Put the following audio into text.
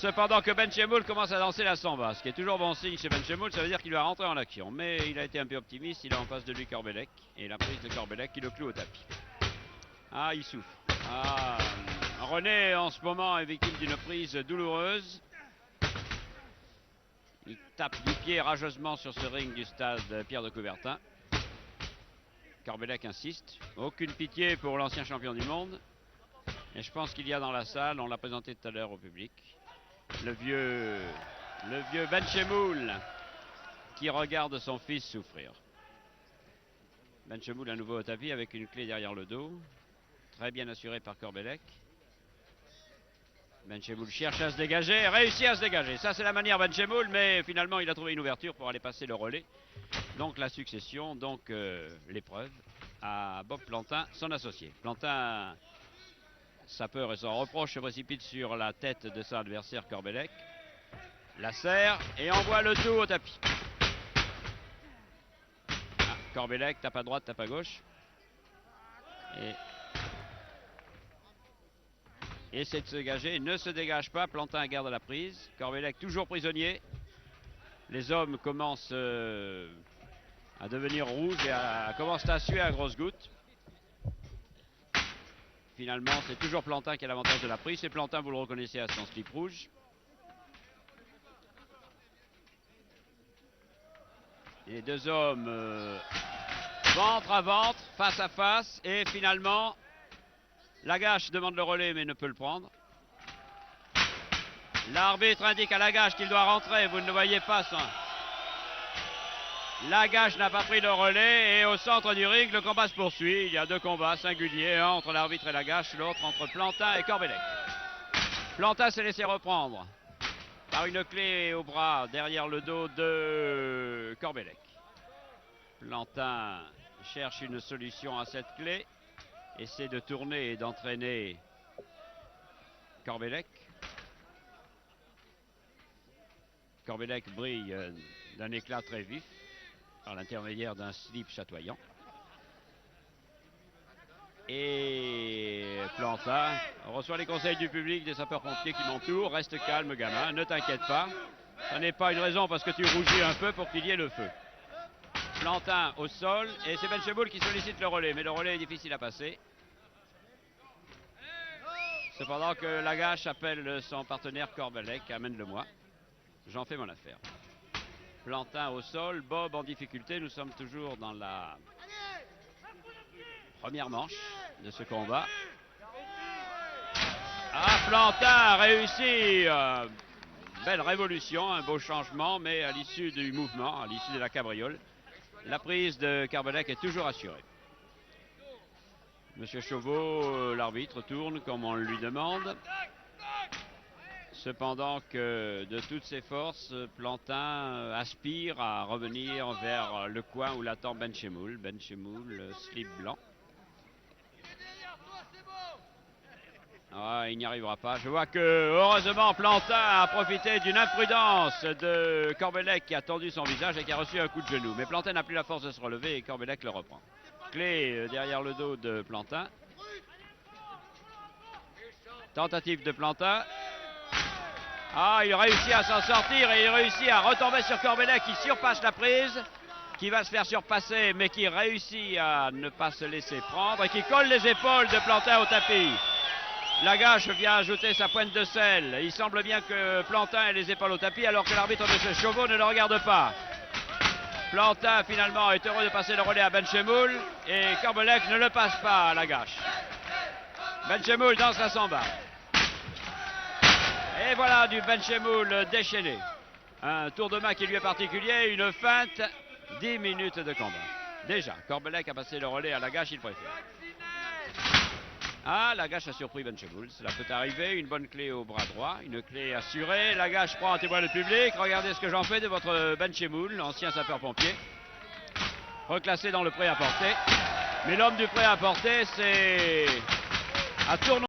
Cependant que Benchemoul commence à danser la samba, ce qui est toujours bon signe chez Benchemoul, ça veut dire qu'il va rentrer en action. Mais il a été un peu optimiste, il a en face de lui Corbellec, et la prise de Corbellec qui le cloue au tapis. Ah, il souffre. Ah, René en ce moment est victime d'une prise douloureuse. Il tape du pied rageusement sur ce ring du stade Pierre de Coubertin. Corbellec insiste. Aucune pitié pour l'ancien champion du monde. Et je pense qu'il y a dans la salle, on l'a présenté tout à l'heure au public, le vieux Benchemoul qui regarde son fils souffrir. Benchemoul à nouveau au tapis avec une clé derrière le dos. Très bien assuré par Corbellec. Benchemoul cherche à se dégager, réussit à se dégager. Ça c'est la manière Benchemoul, mais finalement il a trouvé une ouverture pour aller passer le relais. Donc la succession, donc l'épreuve à Bob Plantin, son associé. Plantin, sa peur et son reproche se précipite sur la tête de son adversaire Corbellec. La serre et envoie le tout au tapis. Ah, Corbellec tape à droite, tape à gauche. Et essaie de se dégager, ne se dégage pas, Plantin garde la prise. Corbellec toujours prisonnier. Les hommes commencent à devenir rouges et commencent à suer à grosses gouttes. Finalement, c'est toujours Plantin qui a l'avantage de la prise. C'est Plantin, vous le reconnaissez à son slip rouge. Et les deux hommes ventre à ventre, face à face. Et finalement, Lagache demande le relais mais ne peut le prendre. L'arbitre indique à Lagache qu'il doit rentrer. Vous ne le voyez pas, ça. Lagache n'a pas pris le relais et au centre du ring, le combat se poursuit. Il y a deux combats singuliers, un entre l'arbitre et Lagache, l'autre entre Plantin et Corbellec. Plantin s'est laissé reprendre par une clé au bras derrière le dos de Corbellec. Plantin cherche une solution à cette clé, essaie de tourner et d'entraîner Corbellec. Corbellec brille d'un éclat très vif par l'intermédiaire d'un slip chatoyant. Et Plantin reçoit les conseils du public, des sapeurs-pompiers qui m'entourent. Reste calme, gamin, ne t'inquiète pas. Ce n'est pas une raison parce que tu rougis un peu pour qu'il y ait le feu. Plantin au sol et c'est Benchemoul qui sollicite le relais, mais le relais est difficile à passer. Cependant que Lagache appelle son partenaire Corbellec, amène-le-moi. J'en fais mon affaire. Plantin au sol, Bob en difficulté. Nous sommes toujours dans la première manche de ce combat. Ah, Plantin a réussi. Belle révolution, un beau changement, mais à l'issue du mouvement, à l'issue de la cabriole, la prise de Corbellec est toujours assurée. Monsieur Chauveau, l'arbitre, tourne comme on lui demande. Cependant que de toutes ses forces, Plantin aspire à revenir vers le coin où l'attend Benchemoul. Benchemoul, slip blanc. Ah, il n'y arrivera pas. Je vois que, heureusement, Plantin a profité d'une imprudence de Corbellec qui a tendu son visage et qui a reçu un coup de genou. Mais Plantin n'a plus la force de se relever et Corbellec le reprend. Clé derrière le dos de Plantin. Tentative de Plantin. Ah, il réussit à s'en sortir et il réussit à retomber sur Corbellec qui surpasse la prise, qui va se faire surpasser mais qui réussit à ne pas se laisser prendre et qui colle les épaules de Plantin au tapis. Lagache vient ajouter sa pointe de sel. Il semble bien que Plantin ait les épaules au tapis alors que l'arbitre de Chauveau ne le regarde pas. Plantin finalement est heureux de passer le relais à Benchemoul et Corbellec ne le passe pas à Lagache. Benchemoul danse la samba. Et voilà du Benchemoul déchaîné. Un tour de main qui lui est particulier, une feinte, 10 minutes de combat. Déjà, Corbellec a passé le relais à Lagache, il préfère. Ah, Lagache a surpris Benchemoul, cela peut arriver, une bonne clé au bras droit, une clé assurée. Lagache prend à témoin le public, regardez ce que j'en fais de votre Benchemoul, ancien sapeur-pompier. Reclassé dans le prêt-à-porter. Mais l'homme du prêt-à-porter, c'est à tourner.